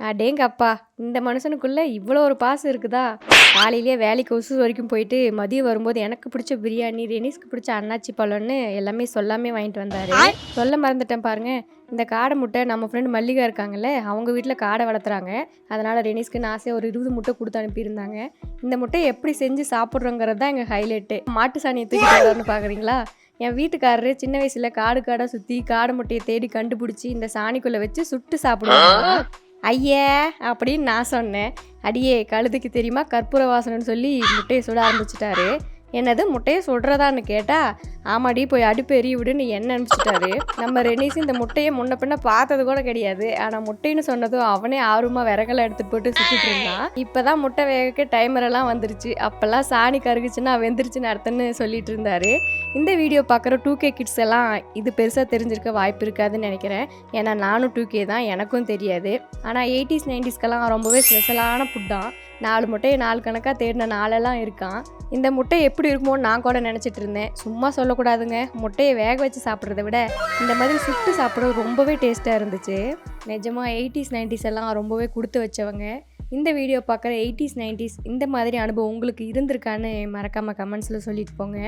அடேங்கப்பா! இந்த மனுஷனுக்குள்ள இவ்வளோ ஒரு பாசம் இருக்குதா? காலையிலேயே வேலைக்கு ஒசூர் வரைக்கும் போயிட்டு, மதியம் வரும்போது எனக்கு பிடிச்ச பிரியாணி, ரெனிஸ்க்கு பிடிச்ச அன்னாச்சி பழம்னு எல்லாமே சொல்லாமே வாங்கிட்டு வந்தாரு. சொல்ல மறந்துட்டேன் பாருங்க. இந்த காடை முட்டை நம்ம ஃப்ரெண்ட் மல்லிகா இருக்காங்கல்ல, அவங்க வீட்ல காடை வளர்த்துறாங்க. அதனால ரெனிஸ்க்குன்னு ஆசையா ஒரு 20 முட்டை குடுத்து அனுப்பியிருந்தாங்க. இந்த முட்டைய எப்படி செஞ்சு சாப்பிட்றோங்கிறது தான் எங்க ஹைலைட்டு. மாட்டு சாணிய தூக்கிட்டு வராருன்னு பார்க்குறீங்களா? என் வீட்டுக்காரரு சின்ன வயசுல காடு காடா சுற்றி காடை முட்டையை தேடி கண்டுபிடிச்சி இந்த சாணிக்குள்ளே வச்சு சுட்டு சாப்பிடுவாங்க. ஐயே அப்படின்னு நான் சொன்னேன். அடியே கழுதைக்கு தெரியுமா கற்பூர வாசனைன்னு சொல்லி முட்டையை சுட ஆரம்பிச்சிட்டாரு. என்னது முட்டையை சுடுறதான்னு கேட்டால், ஆமாடி போய் அடுப்பு எரிய விடுன்னு என்ன அனுப்பிச்சிட்டாரு. நம்ம ரெனிஸ் இந்த முட்டையை முன்ன பின்ன பார்த்தது கூட கிடையாது. ஆனால் முட்டைன்னு சொன்னதும் அவனே ஆர்வமாக விறகெல்லாம் எடுத்துகிட்டு போட்டு சுற்றிட்டு இருந்தான். இப்போ தான் முட்டை வேகக்க டைமரெல்லாம் வந்துருச்சு. அப்போல்லாம் சாணி கருகுச்சுன்னா வெந்துருச்சுன்னு அர்த்தம்னு சொல்லிட்டு இருந்தாரு. இந்த வீடியோ பார்க்குற 2K கிட்ஸ் எல்லாம் இது பெருசாக தெரிஞ்சிருக்க வாய்ப்பு இருக்காதுன்னு நினைக்கிறேன். ஏன்னா நானும் 2K தான், எனக்கும் தெரியாது. ஆனால் 80s 90ஸ்க்கெல்லாம் ரொம்பவே ஸ்பெஷலான ஃபுட் தான். 4 முட்டையை 4 கணக்காக தேடின நாளெல்லாம் இருக்கான். இந்த முட்டை எப்படி இருக்குமோன்னு நான் கூட நினச்சிட்டு இருந்தேன். சும்மா சொல்லக்கூடாதுங்க, முட்டையை வேக வச்சு சாப்பிட்றத விட இந்த மாதிரி சுட்டு சாப்பிட்றது ரொம்பவே டேஸ்ட்டாக இருந்துச்சு. நிஜமாக 80s 90s எல்லாம் ரொம்பவே கொடுத்து வச்சவங்க. இந்த வீடியோ பார்க்குற 80s 90s இந்த மாதிரி அனுபவம் உங்களுக்கு இருந்திருக்கான்னு மறக்காமல் கமெண்ட்ஸில் சொல்லிட்டு போங்க.